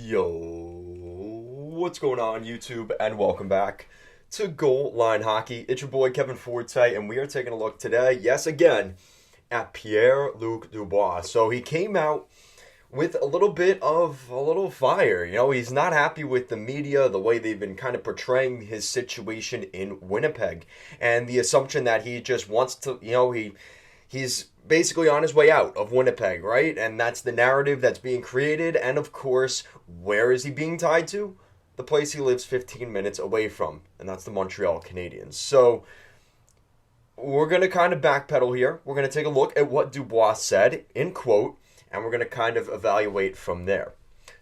Yo, what's going on YouTube, and welcome back to Goal Line Hockey. It's your boy Kevin Forte, and we are taking a look today, yes again, at Pierre-Luc Dubois. So he came out with a little fire. He's not happy with the media, the way they've been kind of portraying his situation in Winnipeg, and the assumption that he just wants to, he's basically on his way out of Winnipeg, right? And that's the narrative that's being created. And of course, where is he being tied to? The place he lives 15 minutes away from, and that's the Montreal Canadiens. So we're going to kind of backpedal here. We're going to take a look at what Dubois said in quote, and we're going to kind of evaluate from there.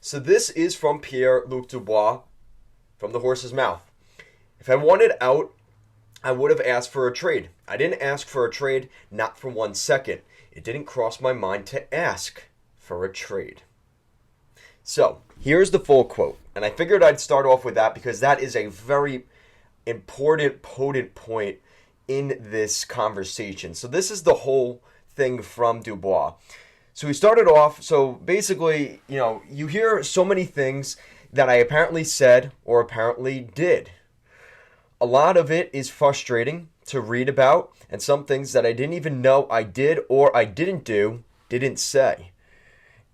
So this is from Pierre-Luc Dubois, from the horse's mouth. If I wanted out, I would have asked for a trade. I didn't ask for a trade, not for 1 second. It didn't cross my mind to ask for a trade. So, here's the full quote. And I figured I'd start off with that because that is a very important, potent point in this conversation. So this is the whole thing from Dubois. So he started off, so basically, you hear so many things that I apparently said or apparently did. A lot of it is frustrating to read about, and some things that I didn't even know I did or I didn't do, didn't say.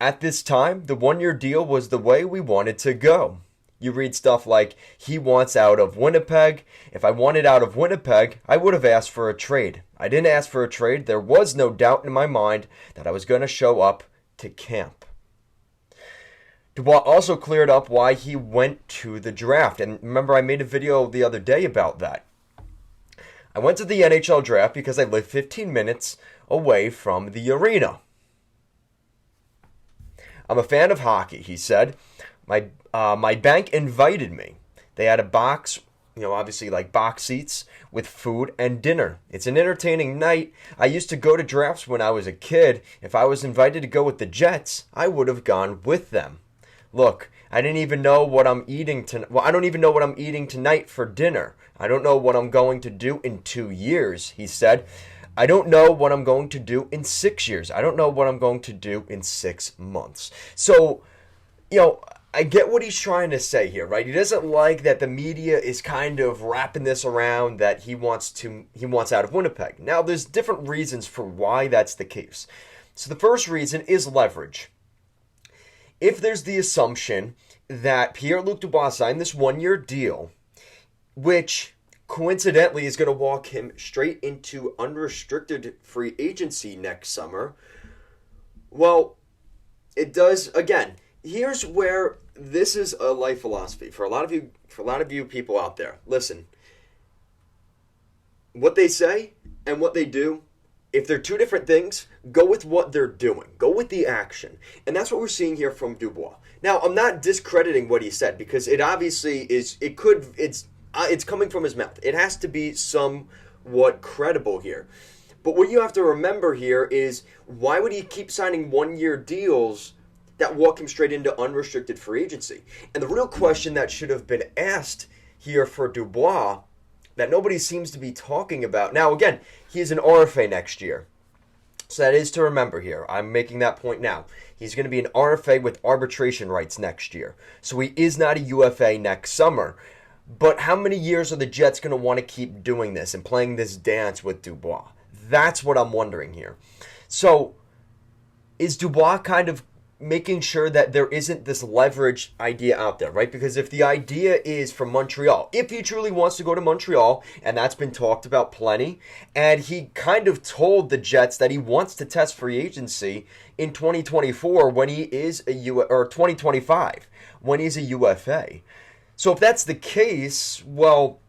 At this time, the 1-year deal was the way we wanted to go. You read stuff like, he wants out of Winnipeg. If I wanted out of Winnipeg, I would have asked for a trade. I didn't ask for a trade. There was no doubt in my mind that I was going to show up to camp. Dubois also cleared up why he went to the draft. And remember, I made a video the other day about that. I went to the NHL draft because I live 15 minutes away from the arena. I'm a fan of hockey, he said. My bank invited me. They had a box, obviously like box seats with food and dinner. It's an entertaining night. I used to go to drafts when I was a kid. If I was invited to go with the Jets, I would have gone with them. Look, I didn't even know what I'm eating I don't even know what I'm eating tonight for dinner. I don't know what I'm going to do in 2 years, he said. I don't know what I'm going to do in 6 years. I don't know what I'm going to do in 6 months. So, I get what he's trying to say here, right? He doesn't like that the media is kind of wrapping this around that he wants out of Winnipeg. Now, there's different reasons for why that's the case. So the first reason is leverage. If there's the assumption that Pierre-Luc Dubois signed this 1-year deal, which coincidentally is going to walk him straight into unrestricted free agency next summer, well, it does, again, here's where this is a life philosophy for a lot of you people out there. Listen, what they say and what they do, if they're two different things, go with what they're doing. Go with the action. And that's what we're seeing here from Dubois. Now, I'm not discrediting what he said because it obviously is, it's coming from his mouth. It has to be somewhat credible here. But what you have to remember here is, why would he keep signing 1-year deals that walk him straight into unrestricted free agency? And the real question that should have been asked here for Dubois that nobody seems to be talking about. Now, again, he's an RFA next year. So that is to remember here. I'm making that point now. He's going to be an RFA with arbitration rights next year. So he is not a UFA next summer. But how many years are the Jets going to want to keep doing this and playing this dance with Dubois? That's what I'm wondering here. So is Dubois kind of making sure that there isn't this leverage idea out there, right? Because if the idea is from Montreal, if he truly wants to go to Montreal, and that's been talked about plenty, and he kind of told the Jets that he wants to test free agency in 2024 when he is or 2025 when he's a UFA. So if that's the case, well,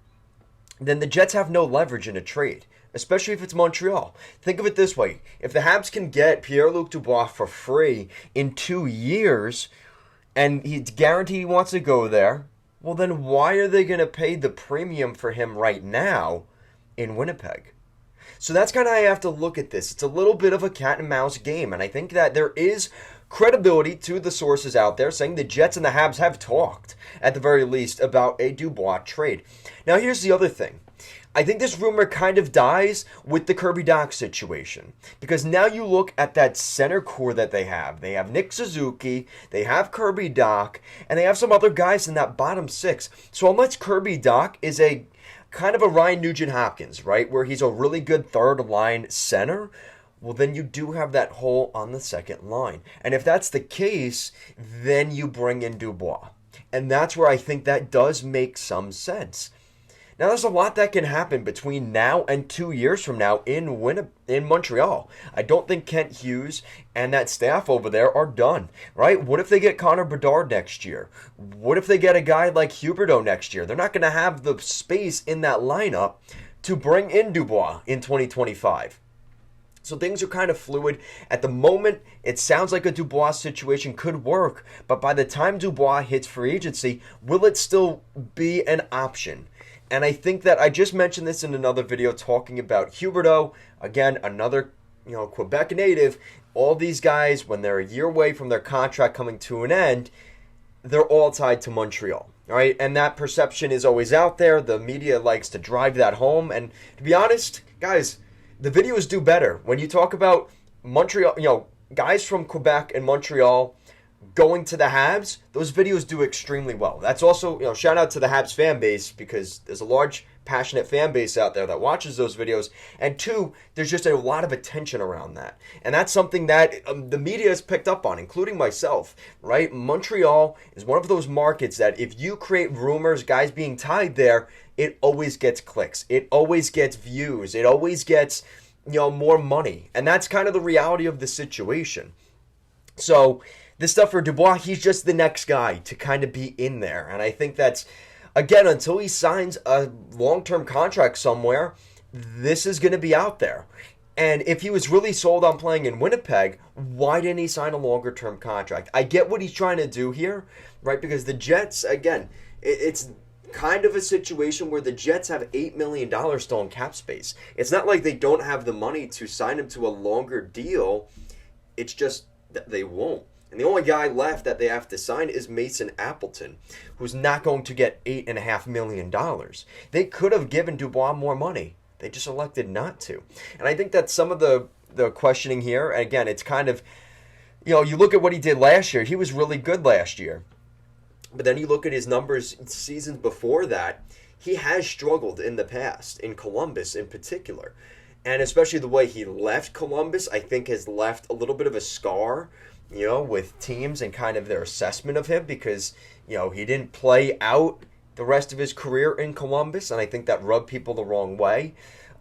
then the Jets have no leverage in a trade, especially if it's Montreal. Think of it this way. If the Habs can get Pierre-Luc Dubois for free in 2 years, and he's guaranteed he wants to go there, well, then why are they going to pay the premium for him right now in Winnipeg? So that's kind of how you have to look at this. It's a little bit of a cat and mouse game, and I think that there is credibility to the sources out there saying the Jets and the Habs have talked, at the very least, about a Dubois trade. Now, here's the other thing. I think this rumor kind of dies with the Kirby Dach situation. Because now you look at that center core that they have. They have Nick Suzuki, they have Kirby Dach, and they have some other guys in that bottom six. So unless Kirby Dach is a kind of a Ryan Nugent-Hopkins, right? Where he's a really good third line center, well, then you do have that hole on the second line. And if that's the case, then you bring in Dubois. And that's where I think that does make some sense. Now, there's a lot that can happen between now and 2 years from now in Montreal. I don't think Kent Hughes and that staff over there are done, right? What if they get Connor Bedard next year? What if they get a guy like Huberdeau next year? They're not going to have the space in that lineup to bring in Dubois in 2025. So things are kind of fluid. At the moment, it sounds like a Dubois situation could work, but by the time Dubois hits free agency, will it still be an option? And I think that I just mentioned this in another video talking about Huberdeau, again, another Quebec native. All these guys, when they're a year away from their contract coming to an end, they're all tied to Montreal. Right? And that perception is always out there. The media likes to drive that home. And to be honest, guys, the videos do better. When you talk about Montreal, guys from Quebec and Montreal going to the Habs, those videos do extremely well. That's also, shout out to the Habs fan base, because there's a large, passionate fan base out there that watches those videos. And two, there's just a lot of attention around that. And that's something that the media has picked up on, including myself, right? Montreal is one of those markets that if you create rumors, guys being tied there, it always gets clicks. It always gets views. It always gets, more money. And that's kind of the reality of the situation. So this stuff for Dubois, he's just the next guy to kind of be in there. And I think that's, again, until he signs a long-term contract somewhere, this is going to be out there. And if he was really sold on playing in Winnipeg, why didn't he sign a longer-term contract? I get what he's trying to do here, right? Because the Jets, again, it's kind of a situation where the Jets have $8 million still in cap space. It's not like they don't have the money to sign him to a longer deal. It's just that they won't. And the only guy left that they have to sign is Mason Appleton, who's not going to get $8.5 million. They could have given Dubois more money. They just elected not to. And I think that some of the questioning here, again, it's kind of, you look at what he did last year. He was really good last year. But then you look at his numbers seasons before that, he has struggled in the past, in Columbus in particular. And especially the way he left Columbus, I think has left a little bit of a scar, with teams and kind of their assessment of him, because, he didn't play out the rest of his career in Columbus, and I think that rubbed people the wrong way.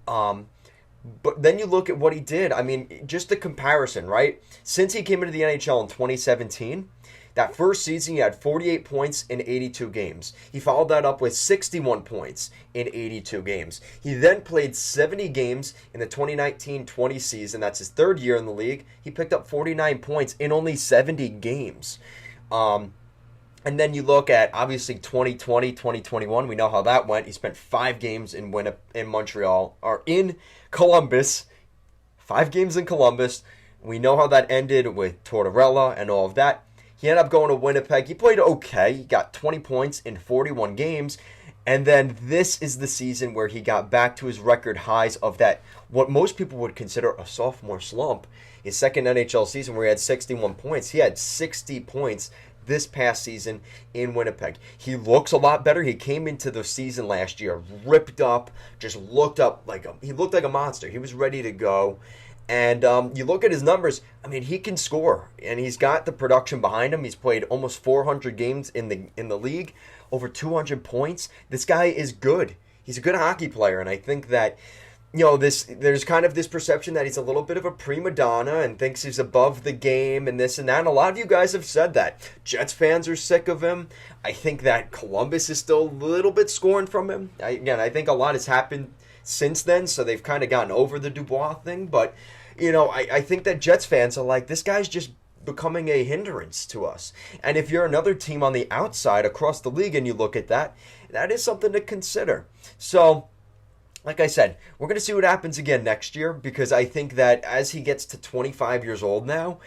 But then you look at what he did. I mean, just the comparison, right? Since he came into the NHL in 2017, that first season, he had 48 points in 82 games. He followed that up with 61 points in 82 games. He then played 70 games in the 2019-20 season. That's his third year in the league. He picked up 49 points in only 70 games. And then you look at, obviously, 2020, 2021. We know how that went. He spent 5 games in Montreal, or in Columbus. 5 games in Columbus. We know how that ended with Tortorella and all of that. He ended up going to Winnipeg. He played okay. He got 20 points in 41 games. And then this is the season where he got back to his record highs of that, what most people would consider a sophomore slump. His second NHL season where he had 61 points. He had 60 points this past season in Winnipeg. He looks a lot better. He came into the season last year ripped up, just looked like a monster. He was ready to go. And you look at his numbers, I mean, he can score, and he's got the production behind him. He's played almost 400 games in the league, over 200 points. This guy is good. He's a good hockey player, and I think that, there's kind of this perception that he's a little bit of a prima donna and thinks he's above the game and this and that. And a lot of you guys have said that. Jets fans are sick of him. I think that Columbus is still a little bit scorned from him. I think a lot has happened since then, so they've kind of gotten over the Dubois thing, but I think that Jets fans are like, this guy's just becoming a hindrance to us. And if you're another team on the outside across the league and you look at that, that is something to consider. So, like I said, we're going to see what happens again next year, because I think that as he gets to 25 years old now,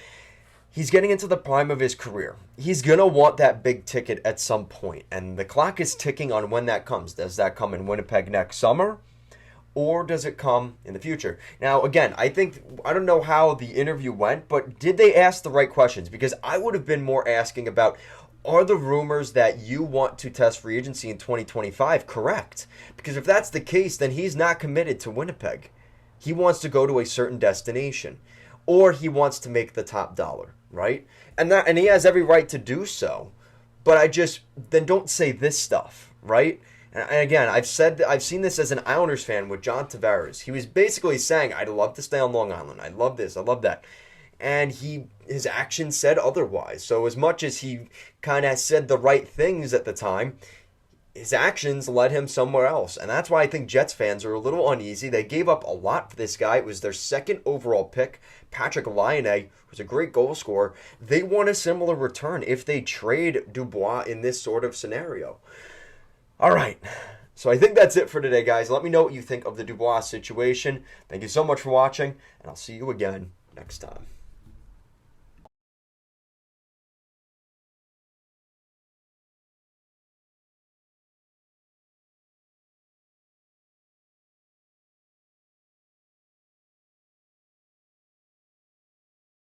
he's getting into the prime of his career. He's going to want that big ticket at some point, and the clock is ticking on when that comes. Does that come in Winnipeg next summer? or does it come in the future? Now, again, I don't know how the interview went, but did they ask the right questions? Because I would have been more asking about, are the rumors that you want to test free agency in 2025 correct? Because if that's the case, then he's not committed to Winnipeg. He wants to go to a certain destination, or he wants to make the top dollar, right? And he has every right to do so. But then don't say this stuff, right? And again, I've seen this as an Islanders fan with John Tavares. He was basically saying, I'd love to stay on Long Island. I love this. I love that. And his actions said otherwise. So as much as he kind of said the right things at the time, his actions led him somewhere else. And that's why I think Jets fans are a little uneasy. They gave up a lot for this guy. It was their second overall pick, Patrick Laine, who's a great goal scorer. They want a similar return if they trade Dubois in this sort of scenario. All right. So I think that's it for today, guys. Let me know what you think of the Dubois situation. Thank you so much for watching, and I'll see you again next time.